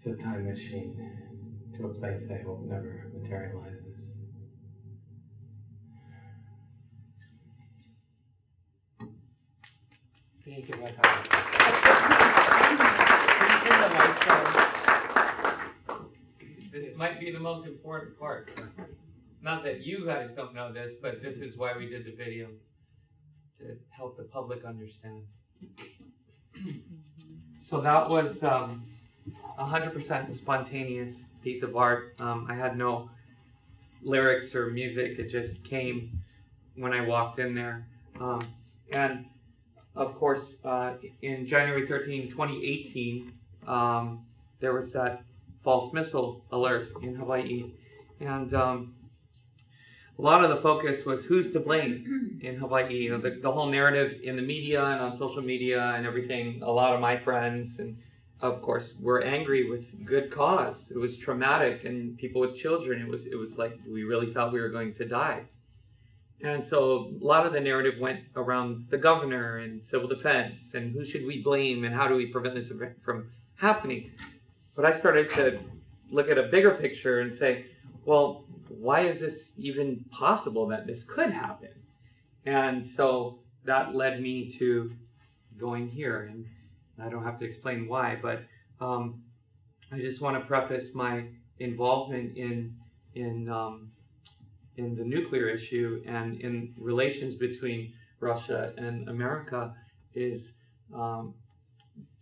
It's a time machine to a place I hope never materializes. Thank you, Makana. This might be the most important part. Not that you guys don't know this, but this is why we did the video, to help the public understand. So that was 100% spontaneous piece of art. I had no lyrics or music. It just came when I walked in there. And of course, in January 13, 2018, there was that false missile alert in Hawaii. And a lot of the focus was who's to blame in Hawaii. You know, the whole narrative in the media and on social media and everything. A lot of my friends and of course were angry with good cause. It was traumatic, and people with children, it was like we really thought we were going to die. And so a lot of the narrative went around the governor and civil defense and who should we blame and how do we prevent this event from happening. But I started to look at a bigger picture and say, well, why is this even possible that this could happen? And so that led me to going here. And I don't have to explain why, but I just want to preface my involvement in the nuclear issue and in relations between Russia and America is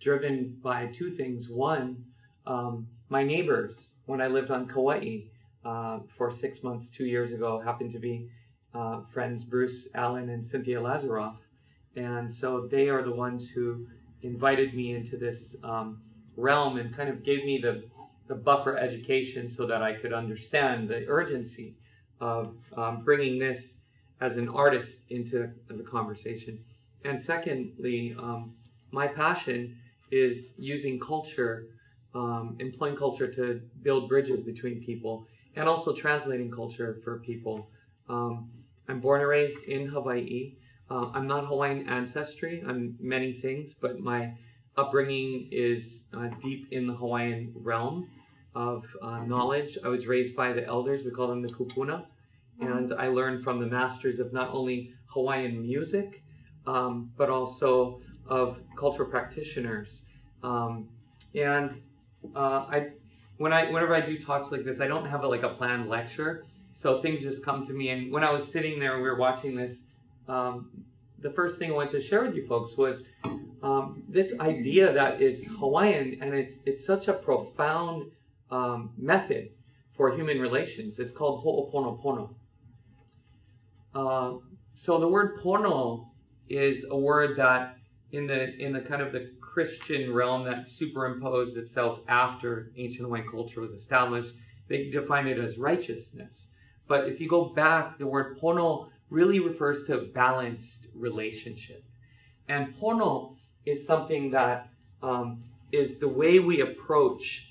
driven by two things. One, my neighbors, when I lived on Kauai for 6 months, 2 years ago, happened to be friends Bruce Allen and Cynthia Lazaroff. And so they are the ones who invited me into this realm and kind of gave me the buffer education so that I could understand the urgency of bringing this as an artist into the conversation. And secondly, my passion is using culture, employing culture to build bridges between people, and also translating culture for people. I'm born and raised in Hawaii. I'm not Hawaiian ancestry. I'm many things, but my upbringing is deep in the Hawaiian realm of knowledge. I was raised by the elders. We call them the kupuna. And I learned from the masters of not only Hawaiian music, but also of cultural practitioners. Whenever I do talks like this, I don't have a planned lecture. So things just come to me. And when I was sitting there, we were watching this, the first thing I wanted to share with you folks was this idea that is Hawaiian, and it's such a profound method for human relations. It's called ho'oponopono. So the word pono is a word that in the kind of the Christian realm that superimposed itself after ancient Hawaiian culture was established, they define it as righteousness. But if you go back, the word pono really refers to balanced relationship. And pono is something that is the way we approach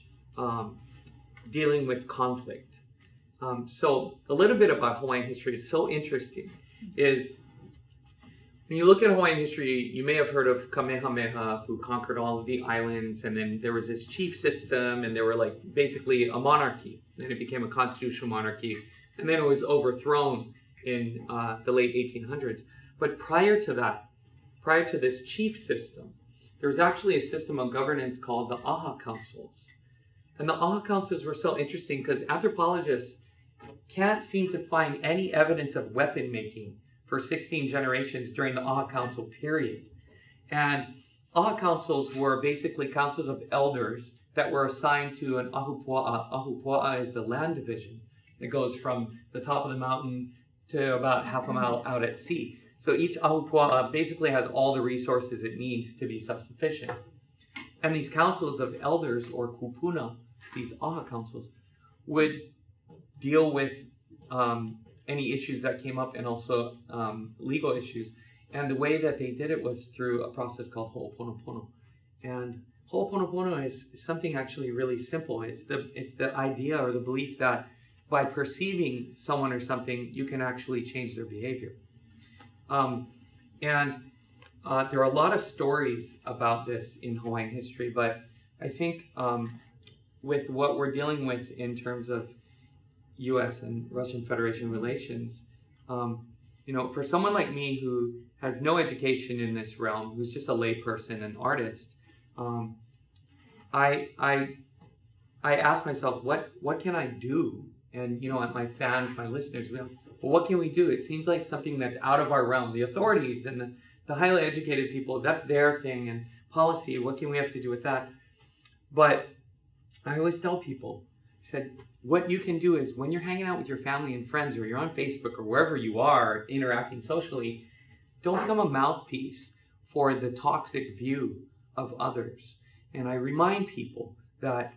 dealing with conflict. So a little bit about Hawaiian history is so interesting is when you look at Hawaiian history, you may have heard of Kamehameha, who conquered all of the islands, and then there was this chief system, and they were like basically a monarchy. Then it became a constitutional monarchy, and then it was overthrown in the late 1800s. But prior to that, prior to this chief system, there was actually a system of governance called the Aha Councils. And the Aha Councils were so interesting because anthropologists can't seem to find any evidence of weapon making for 16 generations during the Aha Council period. And Aha Councils were basically councils of elders that were assigned to an ahupua'a. Ahupua'a is a land division. It goes from the top of the mountain to about half a mile out at sea. So each ahupua'a basically has all the resources it needs to be self-sufficient. And these councils of elders, or kupuna, these Aha Councils, would deal with any issues that came up and also legal issues. And the way that they did it was through a process called ho'oponopono. And ho'oponopono is something actually really simple. It's the idea or the belief that by perceiving someone or something, you can actually change their behavior. There are a lot of stories about this in Hawaiian history, but I think with what we're dealing with in terms of U.S. and Russian Federation relations, you know, for someone like me who has no education in this realm, who's just a layperson, an artist, I ask myself, what can I do? And, you know, my fans, my listeners, well, what can we do? It seems like something that's out of our realm. The authorities and the highly educated people, that's their thing, and policy, what can we have to do with that? But I always tell people, I said, what you can do is when you're hanging out with your family and friends, or you're on Facebook or wherever you are interacting socially, don't become a mouthpiece for the toxic view of others. And I remind people that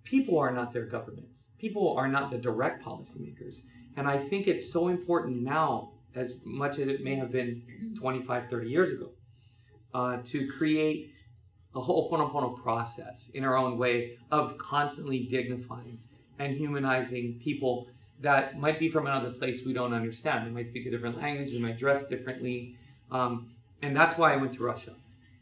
people are not their governments. People are not the direct policymakers. And I think it's so important now, as much as it may have been 25, 30 years ago, to create a Ho'oponopono process in our own way of constantly dignifying and humanizing people that might be from another place we don't understand. They might speak a different language, they might dress differently. And that's why I went to Russia.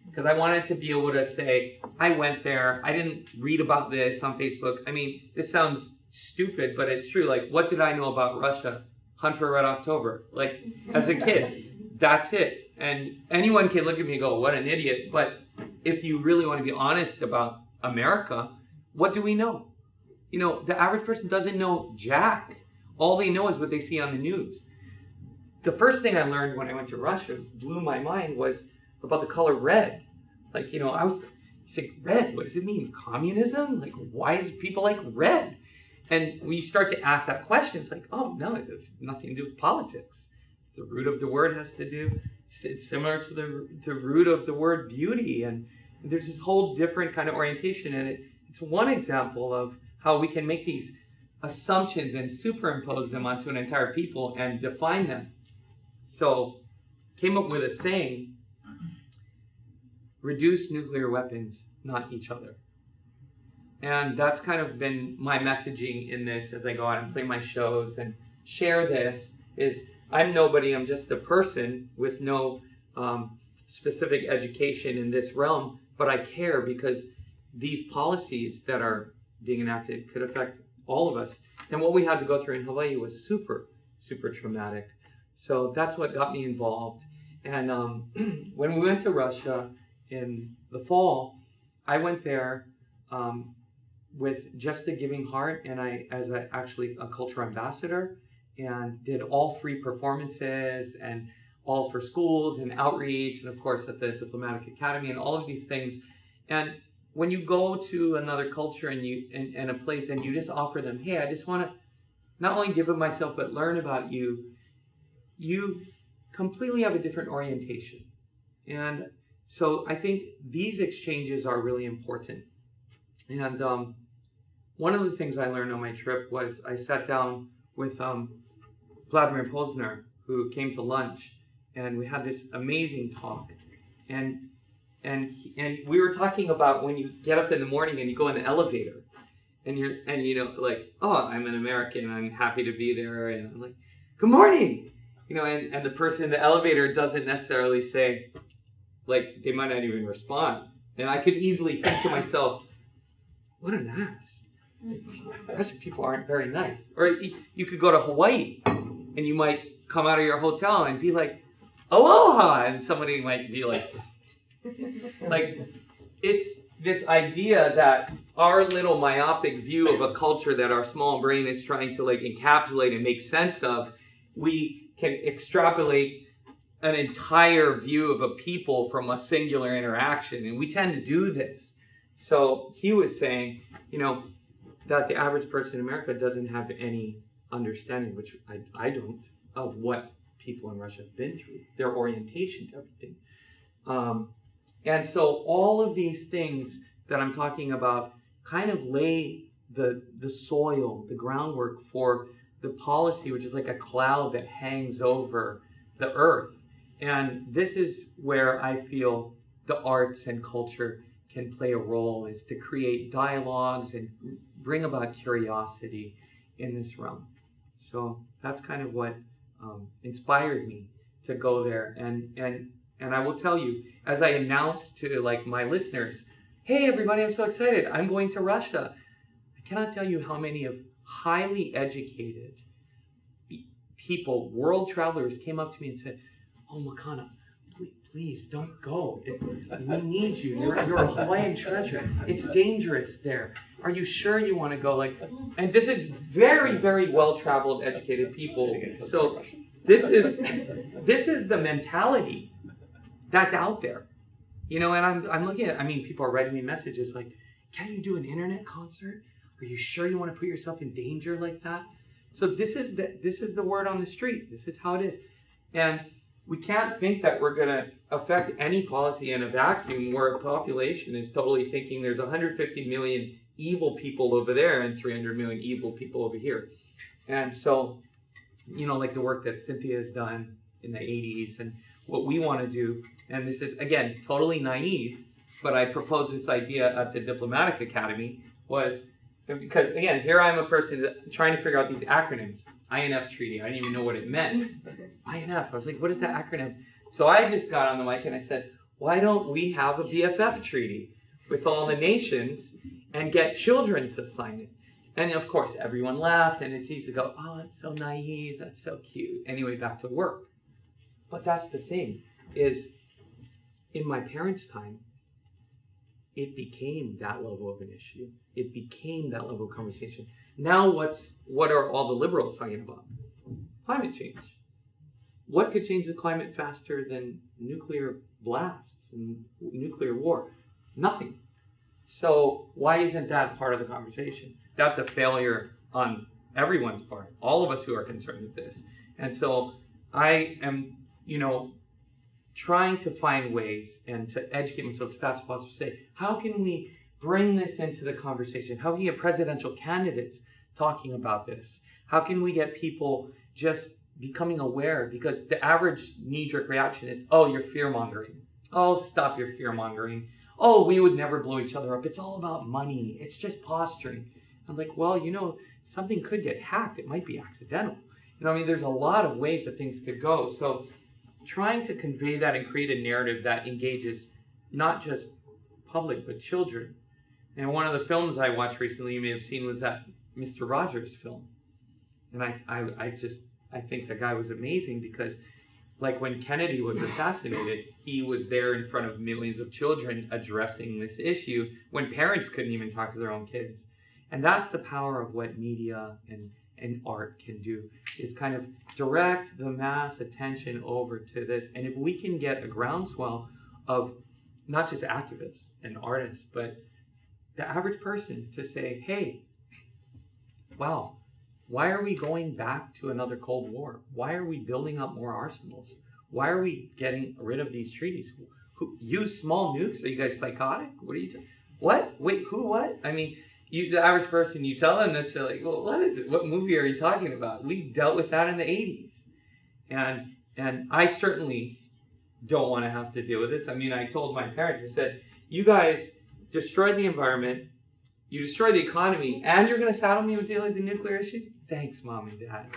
Because I wanted to be able to say, I went there, I didn't read about this on Facebook. I mean, this sounds stupid, but it's true. Like, what did I know about Russia? Hunt for Red October. Like, as a kid, that's it. And anyone can look at me and go, what an idiot. But if you really want to be honest about America, what do we know? You know, the average person doesn't know jack. All they know is what they see on the news. The first thing I learned when I went to Russia, blew my mind, was about the color red. Like, you know, I was think, red, what does it mean? Communism? Like, why is people like red? And when you start to ask that question, it's like, oh, no, it has nothing to do with politics. The root of the word has to do, it's similar to the root of the word beauty. And there's this whole different kind of orientation. And it's one example of how we can make these assumptions and superimpose them onto an entire people and define them. So, came up with a saying, reduce nuclear weapons, not each other. And that's kind of been my messaging in this as I go out and play my shows and share this, is I'm nobody, I'm just a person with no specific education in this realm, but I care because these policies that are being enacted could affect all of us. And what we had to go through in Hawaii was super, super traumatic. So that's what got me involved. And when we went to Russia in the fall, I went there with just a giving heart, and actually a culture ambassador, and did all free performances and all for schools and outreach, and of course at the Diplomatic Academy and all of these things. And when you go to another culture and a place and you just offer them, hey, I just want to not only give of myself but learn about you, you completely have a different orientation. And so I think these exchanges are really important. And one of the things I learned on my trip was I sat down with Vladimir Posner, who came to lunch, and we had this amazing talk. And we were talking about when you get up in the morning and you go in the elevator, and you know, like, oh, I'm an American, I'm happy to be there, and I'm like, good morning, you know, and the person in the elevator doesn't necessarily say, like, they might not even respond. And I could easily think to myself, what an ass. Russian people aren't very nice. Or you could go to Hawaii and you might come out of your hotel and be like, aloha, and somebody might be like, it's this idea that our little myopic view of a culture that our small brain is trying to like encapsulate and make sense of, we can extrapolate an entire view of a people from a singular interaction, and we tend to do this. So he was saying, you know, that the average person in America doesn't have any understanding, which I don't, of what people in Russia have been through, their orientation to everything. And so all of these things that I'm talking about kind of lay the soil, the groundwork for the policy, which is like a cloud that hangs over the earth. And this is where I feel the arts and culture can play a role, is to create dialogues and bring about curiosity in this realm. So that's kind of what inspired me to go there. And I will tell you, as I announced to like my listeners, hey everybody, I'm so excited, I'm going to Russia. I cannot tell you how many of highly educated people, world travelers, came up to me and said, oh, Makana, please don't go. We need you. You're a Hawaiian treasure. It's dangerous there. Are you sure you want to go? And this is very, very well-traveled, educated people. So this is the mentality that's out there. And I'm looking at, people are writing me messages like, can you do an internet concert? Are you sure you want to put yourself in danger like that? So this is the word on the street. This is how it is. And we can't think that we're going to affect any policy in a vacuum where a population is totally thinking there's 150 million evil people over there and 300 million evil people over here. And so, like the work that Cynthia has done in the 80s and what we want to do, and this is, again, totally naive, but I proposed this idea at the Diplomatic Academy, was because, again, here I'm a person trying to figure out these acronyms. INF treaty, I didn't even know what it meant. INF, I was like, what is that acronym? So I just got on the mic and I said, why don't we have a BFF treaty with all the nations and get children to sign it? And of course, everyone laughed, and it's easy to go, oh, that's so naive, that's so cute. Anyway, back to work. But that's the thing, is in my parents' time, it became that level of an issue. It became that level of conversation. Now what are all the liberals talking about? Climate change. What could change the climate faster than nuclear blasts and nuclear war? Nothing. So why isn't that part of the conversation? That's a failure on everyone's part, all of us who are concerned with this. And so I am, trying to find ways and to educate myself as fast as possible to say, how can we bring this into the conversation? How can we get presidential candidates talking about this? How can we get people just becoming aware? Because the average knee-jerk reaction is, oh, you're fear-mongering. Oh, stop your fear-mongering. Oh, we would never blow each other up. It's all about money. It's just posturing. I'm like, well, something could get hacked. It might be accidental. There's a lot of ways that things could go. So trying to convey that and create a narrative that engages not just public, but children. And one of the films I watched recently, you may have seen, was that Mr. Rogers film. And I think the guy was amazing because, like when Kennedy was assassinated, he was there in front of millions of children addressing this issue when parents couldn't even talk to their own kids. And that's the power of what media and art can do, is kind of direct the mass attention over to this. And if we can get a groundswell of not just activists and artists, but the average person to say, hey, wow, why are we going back to another Cold War? Why are we building up more arsenals? Why are we getting rid of these treaties? Who use small nukes? Are you guys psychotic? What are you what? Wait, who, what? The average person, you tell them this, they're like, well, what is it? What movie are you talking about? We dealt with that in the 80s. And I certainly don't want to have to deal with this. I told my parents, I said, you guys destroyed the environment, you destroyed the economy, and you're going to saddle me with dealing with the nuclear issue? Thanks, Mom and Dad.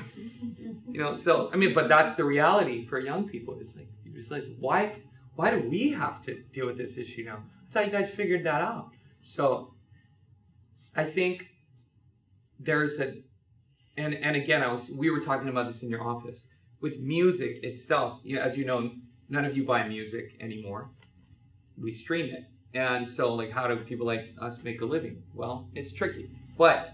But that's the reality for young people. It's like, you're just like, why do we have to deal with this issue now? I thought you guys figured that out. So I think there's and again, we were talking about this in your office, with music itself. As you know, none of you buy music anymore. We stream it. And so, how do people like us make a living? Well, it's tricky. But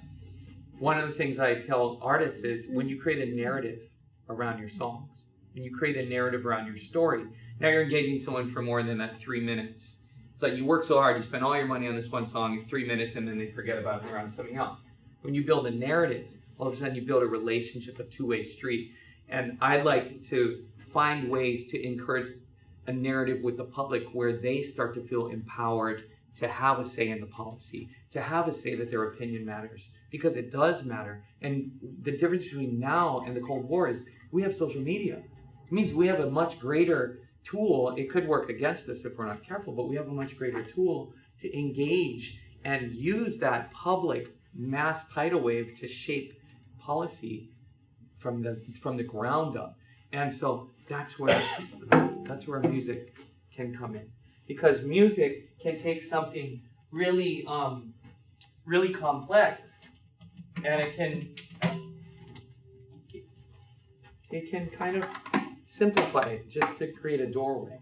one of the things I tell artists is, when you create a narrative around your songs, when you create a narrative around your story, now you're engaging someone for more than that 3 minutes. It's like you work so hard, you spend all your money on this one song, it's 3 minutes, and then they forget about it and they're on something else. When you build a narrative, all of a sudden you build a relationship, a two-way street. And I'd like to find ways to encourage a narrative with the public where they start to feel empowered to have a say in the policy, to have a say that their opinion matters, because it does matter. And the difference between now and the Cold War is we have social media. It means we have a much greater tool. It could work against us if we're not careful, but we have a much greater tool to engage and use that public mass tidal wave to shape policy from the ground up. And so that's where music can come in, because music can take something really really complex, and it can kind of simplify it just to create a doorway.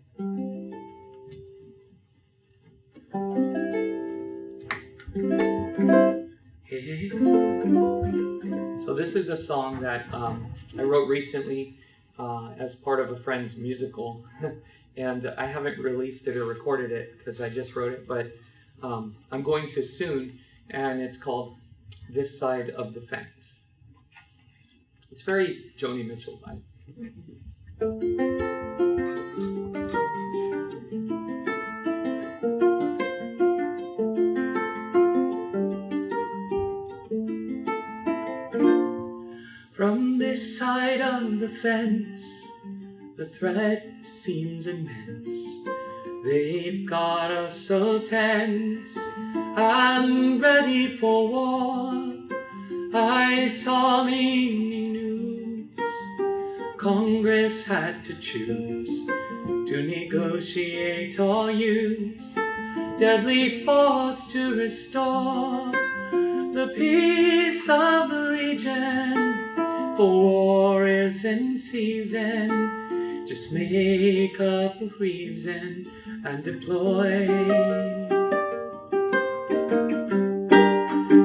So this is a song that I wrote recently as part of a friend's musical, and I haven't released it or recorded it because I just wrote it, but I'm going to soon, and it's called This Side of the Fence. It's very Joni Mitchell vibe. From this side of the fence, the threat seems immense. They've got us so tense and ready for war. I saw the evening news. Congress had to choose to negotiate or use deadly force to restore the peace of the region. For war is in season. Just make up a reason and deploy.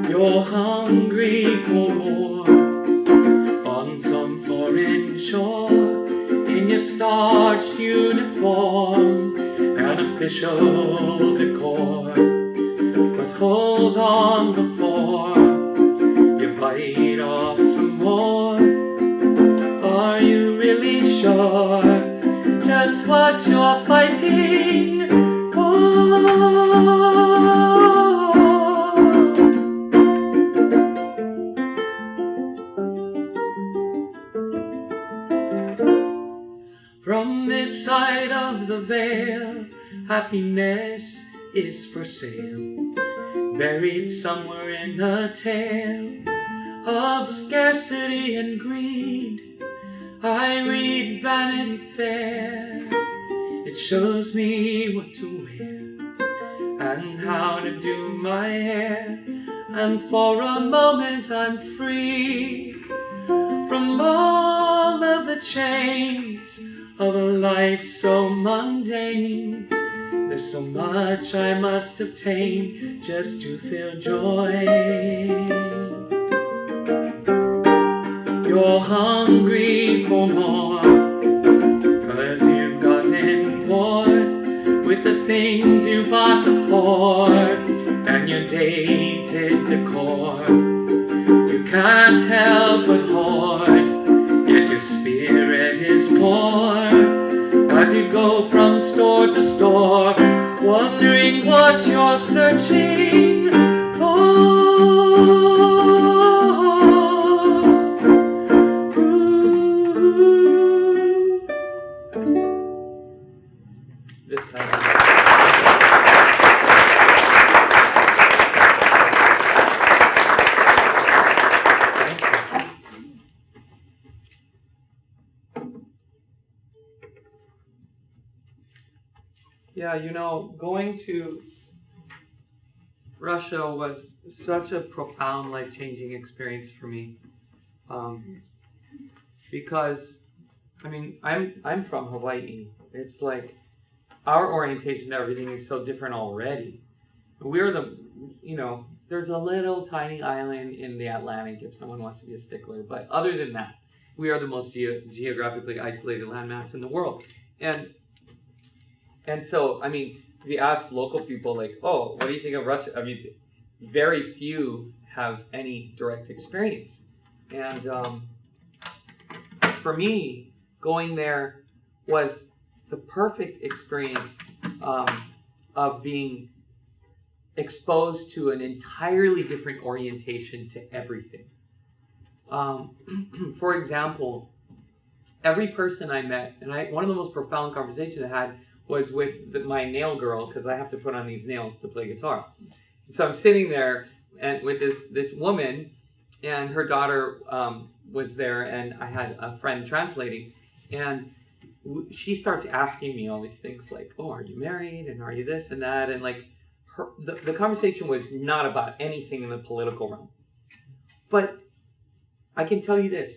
You're hungry for war on some foreign shore, in your starched uniform and official decor. But hold on before you bite off some more. Are you really sure just what you're fighting for? From this side of the veil, happiness is for sale, buried somewhere in a tale of scarcity and greed. I read Vanity Fair. It shows me what to wear and how to do my hair, and for a moment I'm free from all of the chains of a life so mundane. There's so much I must obtain just to feel joy. You're hungry for more, 'cause you've gotten bored with the things you bought before and your dated decor. You can't help but hoard, yet your spirit is poor, as you go from store to store, wondering what you're searching for. This time. Yeah, you know, going to Russia was such a profound, life-changing experience for me. Because, I mean, I'm from Hawaii. It's like our orientation to everything is so different already. We're the, you know, there's a little tiny island in the Atlantic if someone wants to be a stickler. But other than that, we are the most geographically isolated landmass in the world. And so, I mean, if you ask local people, like, oh, what do you think of Russia? I mean, very few have any direct experience. And for me, going there was the perfect experience of being exposed to an entirely different orientation to everything. For example, every person I met, and one of the most profound conversations I had was with my nail girl, because I have to put on these nails to play guitar. So I'm sitting there and with this woman, and her daughter was there, and I had a friend translating, and she starts asking me all these things like, oh, are you married, and are you this and that, and like the conversation was not about anything in the political realm. But I can tell you this.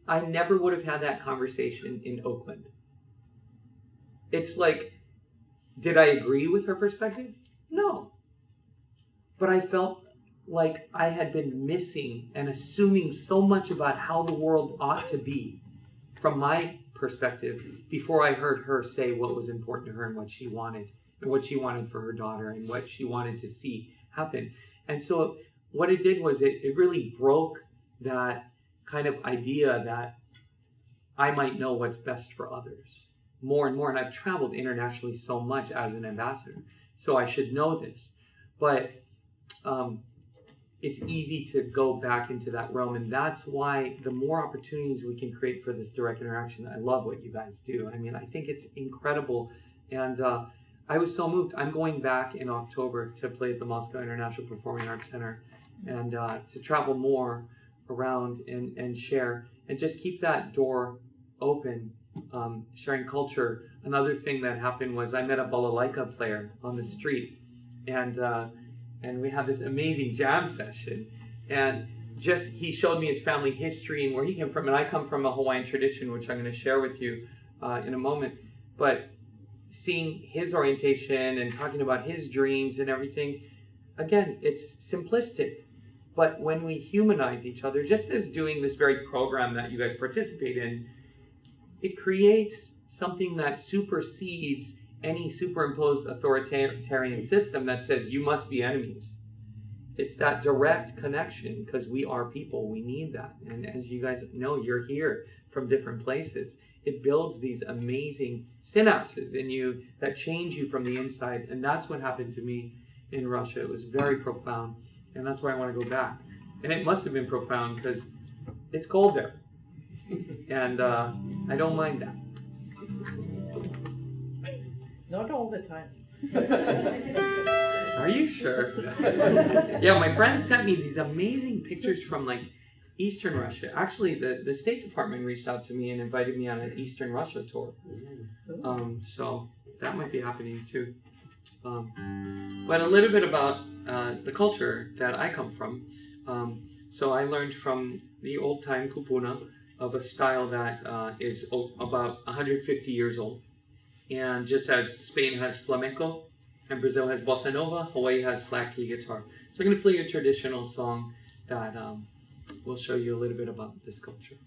I never would have had that conversation in Oakland. It's like, did I agree with her perspective? No. But I felt like I had been missing and assuming so much about how the world ought to be from my perspective before I heard her say what was important to her and what she wanted for her daughter and what she wanted to see happen. And so what it did was it really broke that kind of idea that I might know what's best for others more and more. And I've traveled internationally so much as an ambassador, so I should know this. But it's easy to go back into that realm, and that's why the more opportunities we can create for this direct interaction, I love what you guys do. I mean, I think it's incredible, and I was so moved. I'm going back in October to play at the Moscow International Performing Arts Center, and to travel more around and share, and just keep that door open, sharing culture. Another thing that happened was I met a balalaika player on the street, and we had this amazing jam session, and he showed me his family history and where he came from, and I come from a Hawaiian tradition, which I'm going to share with you in a moment. But seeing his orientation and talking about his dreams and everything, again, it's simplistic. But when we humanize each other, just as doing this very program that you guys participate in, it creates something that supersedes any superimposed authoritarian system that says you must be enemies. It's that direct connection, because we are people. We need that. And as you guys know, you're here from different places. It builds these amazing synapses in you that change you from the inside. And that's what happened to me in Russia. It was very profound. And that's why I want to go back. And it must have been profound because it's cold there. And I don't mind that. Not all the time. Are you sure? Yeah, my friend sent me these amazing pictures from like Eastern Russia. Actually, the State Department reached out to me and invited me on an Eastern Russia tour. So that might be happening too. But a little bit about the culture that I come from. So I learned from the old-time kupuna of a style that is about 150 years old. And just as Spain has flamenco, and Brazil has bossa nova, Hawaii has slack key guitar. So I'm going to play a traditional song that will show you a little bit about this culture.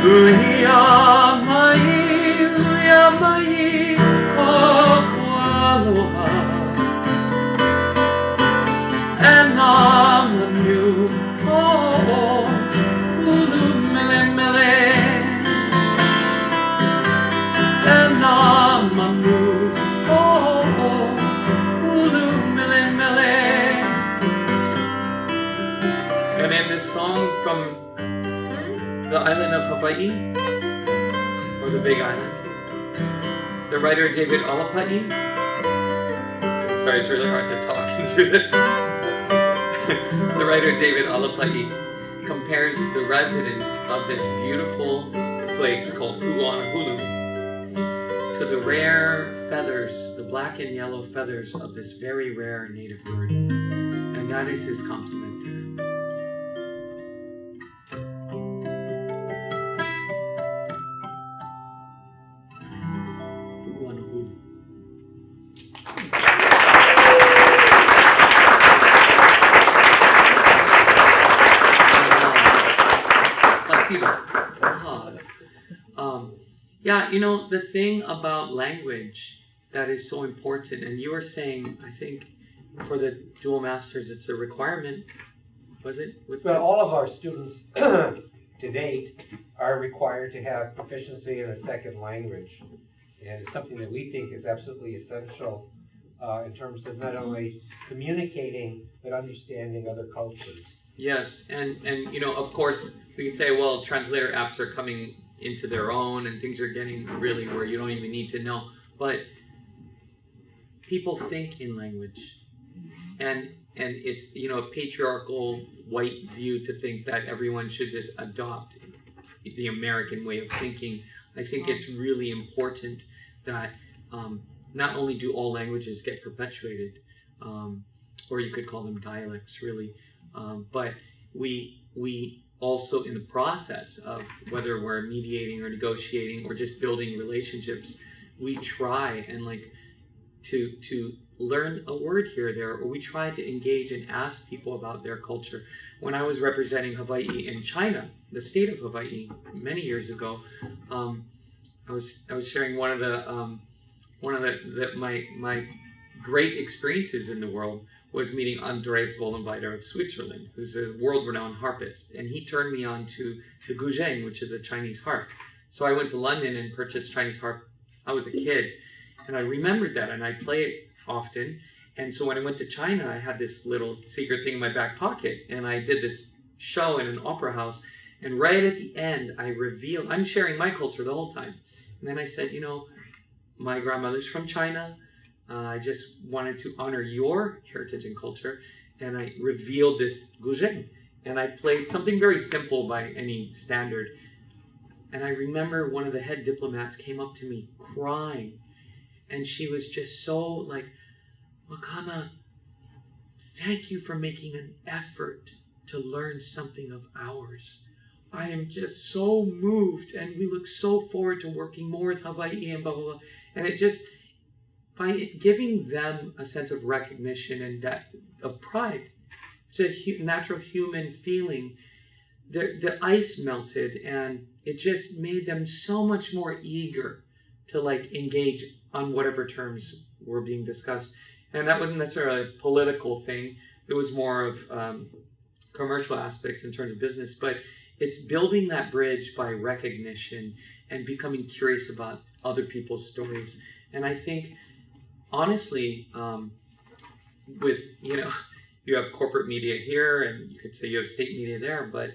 And in this song from the island of Hawaii, or the Big Island, the writer David Alapa'i, sorry, it's really hard to talk into this. The writer David Alapa'i compares the residents of this beautiful place called Honolulu to the rare feathers, the black and yellow feathers of this very rare native bird. And that is his compliment to them. Yeah, you know, the thing about language that is so important, and you were saying, I think, for the dual masters, it's a requirement, was it? Well, all of our students to date are required to have proficiency in a second language. And it's something that we think is absolutely essential in terms of not only communicating, but understanding other cultures. Yes, and you know, of course, we could say, well, translator apps are coming into their own and things are getting really where you don't even need to know. But people think in language. And it's, you know, a patriarchal white view to think that everyone should just adopt the American way of thinking. I think it's really important that not only do all languages get perpetuated, or you could call them dialects really, but we also in the process of whether we're mediating or negotiating or just building relationships, we try and like to learn a word here or there, or we try to engage and ask people about their culture. When I was representing Hawaii in China, the state of Hawaii, many years ago, I was sharing one of my great experiences in the world was meeting Andreas Vollenweider of Switzerland, who's a world-renowned harpist, and he turned me on to the guzheng, which is a Chinese harp. So I went to London and purchased Chinese harp. I was a kid, and I remembered that, and I play it often. And so when I went to China, I had this little secret thing in my back pocket, and I did this show in an opera house, and right at the end, I revealed, I'm sharing my culture the whole time, and then I said, you know, my grandmother's from China. I just wanted to honor your heritage and culture, and I revealed this guzheng, and I played something very simple by any standard. And I remember one of the head diplomats came up to me crying, and she was just so like, Makana, thank you for making an effort to learn something of ours. I am just so moved, and we look so forward to working more with Hawaii and blah, blah, blah. And it just, by giving them a sense of recognition and that of pride, it's a natural human feeling, the ice melted, and it just made them so much more eager to like engage on whatever terms were being discussed. And that wasn't necessarily a political thing. It was more of commercial aspects in terms of business, but it's building that bridge by recognition and becoming curious about other people's stories. And I think, honestly, with, you know, you have corporate media here and you could say you have state media there, but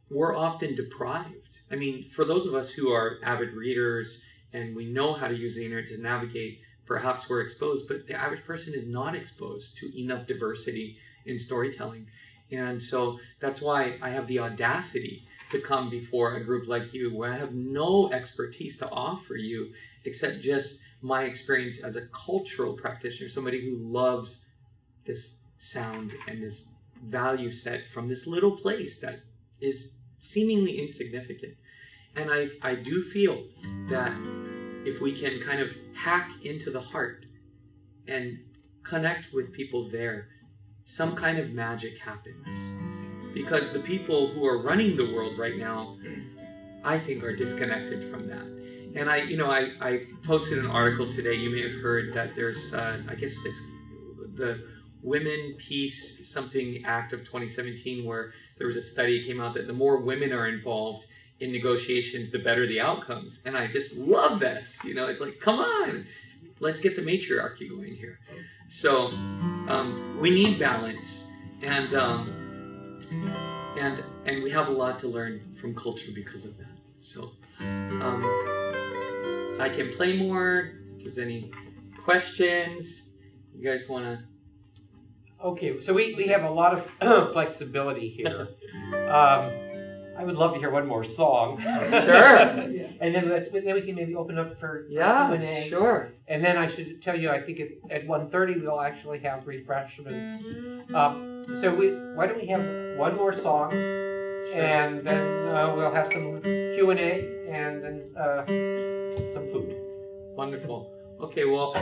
we're often deprived. I mean, for those of us who are avid readers and we know how to use the internet to navigate, perhaps we're exposed, but the average person is not exposed to enough diversity in storytelling. And so that's why I have the audacity to come before a group like you, where I have no expertise to offer you except just my experience as a cultural practitioner, somebody who loves this sound and this value set from this little place that is seemingly insignificant. And I do feel that if we can kind of hack into the heart and connect with people there, some kind of magic happens. Because the people who are running the world right now, I think, are disconnected from that. And I posted an article today. You may have heard that there's, I guess it's the Women Peace Something Act of 2017, where there was a study that came out that the more women are involved in negotiations, the better the outcomes. And I just love this. It's like, come on, let's get the matriarchy going here. So we need balance, and we have a lot to learn from culture because of that. So I can play more. If there's any questions, you guys want to? Okay, so we have a lot of flexibility here. I would love to hear one more song. Sure. And then we can maybe open up for Q&A. Sure. And then I should tell you, I think at 1:30 we'll actually have refreshments. So why don't we have one more song, and then we'll have some Q&A, and then some food. Wonderful. Okay, well,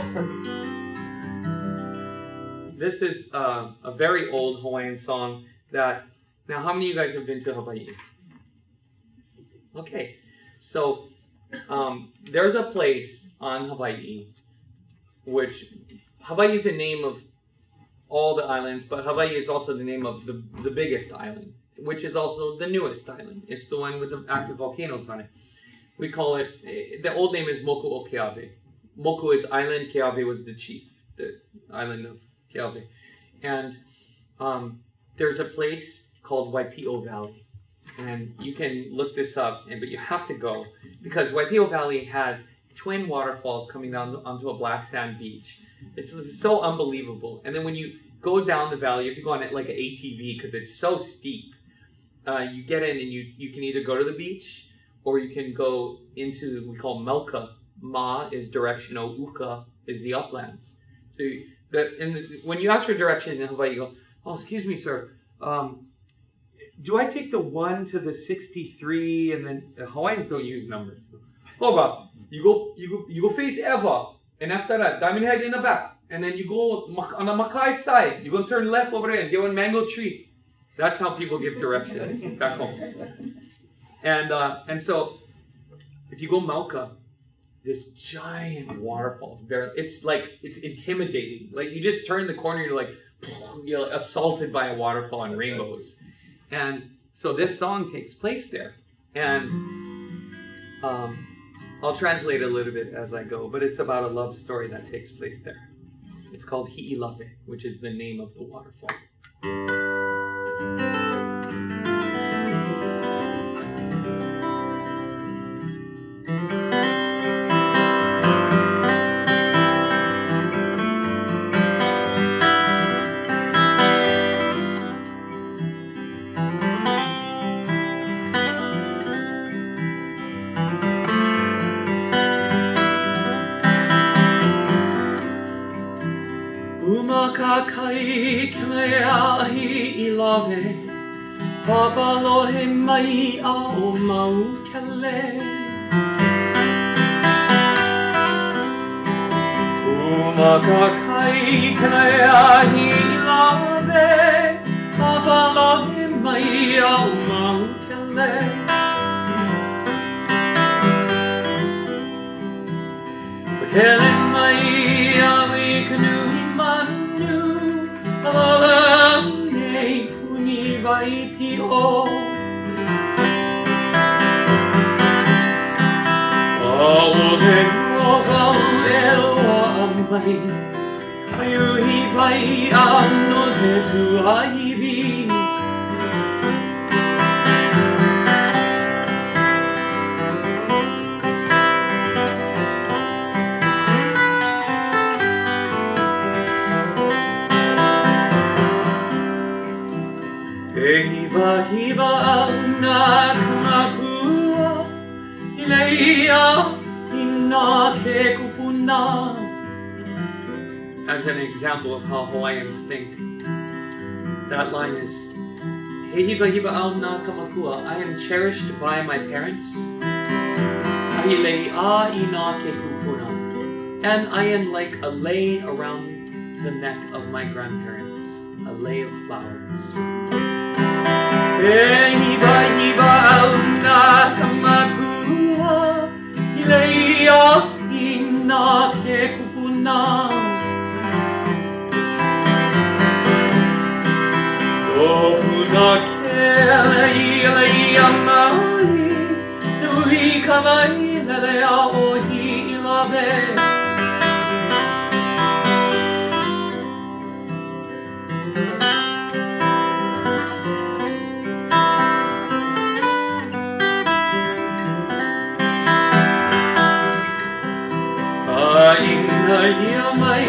this is a very old Hawaiian song that. Now, how many of you guys have been to Hawaii? Okay, so there's a place on Hawaii, which Hawaii is the name of all the islands, but Hawaii is also the name of the biggest island, which is also the newest island. It's the one with the active volcanoes on it. We call it, the old name is Moku o Keawe. Moku is island, Keawe was the chief, the island of Keawe. And there's a place called Waipio Valley. And you can look this up, but you have to go, because Waipio Valley has twin waterfalls coming down onto a black sand beach. It's so unbelievable. And then when you go down the valley, you have to go on it like an ATV because it's so steep. You get in and you can either go to the beach, or you can go into, we call Melka. Ma is directional, Uka is the uplands. So when you ask for directions in Hawaii, you go, oh, excuse me, sir. Do I take the 1 to the 63, and then Hawaiians don't use numbers. Hoba, you go face Eva, and after that, Diamond Head in the back, and then you go on the Makai side. You're gonna turn left over there and get one mango tree. That's how people give directions back home. And so, if you go Melka, this giant waterfall, it's intimidating. Like you just turn the corner, you're assaulted by a waterfall and rainbows. And so this song takes place there. And I'll translate a little bit as I go, but it's about a love story that takes place there. It's called Hi'ilape, which is the name of the waterfall. Kakai kemea hi'ilawe, papalohe mai ao mau kele. Kakai kemea hi'ilawe, papalohe mai ao mau kele. Kele mai awi kanui manu, Hala nei puni Waipio. Aole rohau eloa mai, ayuhi vai ano te tuaivi. Hiva auna kamakua, ileia ina ke kupuna. As an example of how Hawaiians think, that line is, He hiva auna kamakua, I am cherished by my parents. Ileia ina ke kupuna, and I am like a lei around the neck of my grandparents, a lei of flowers. Hiva auna kamakua. ia mai, nui ka mai lele a o hi lave. Ina ia mai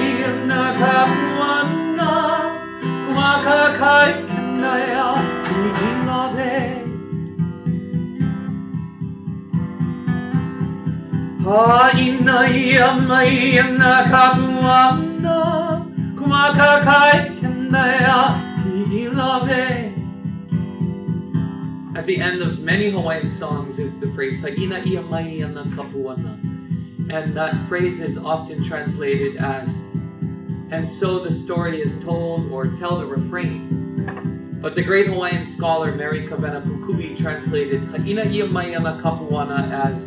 na kapuana, kumaka kai kinaya i lave. Ina ia mai na kapuana, kumaka kai kinaya i lave. At the end of many Hawaiian songs is the phrase Ina ia mai na kapuana. And that phrase is often translated as, and so the story is told, or tell the refrain. But the great Hawaiian scholar Mary Kavena Pukui translated Ha'ina ia mai ana kapuana as,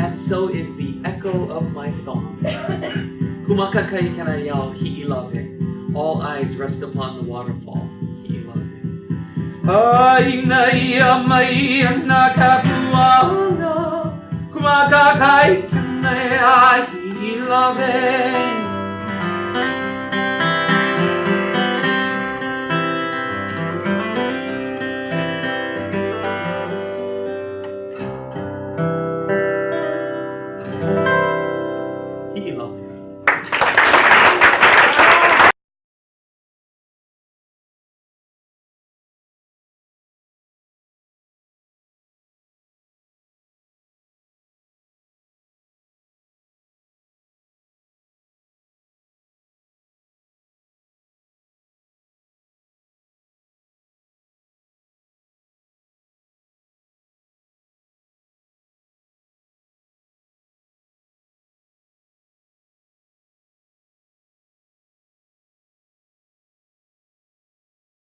and so is the echo of my song. Kumaka kai kana yao hi'i lave. All eyes rest upon the waterfall. Hi'i lave. Ha'ina ia mai ana kapuana. Kumaka kai kinea hi lave.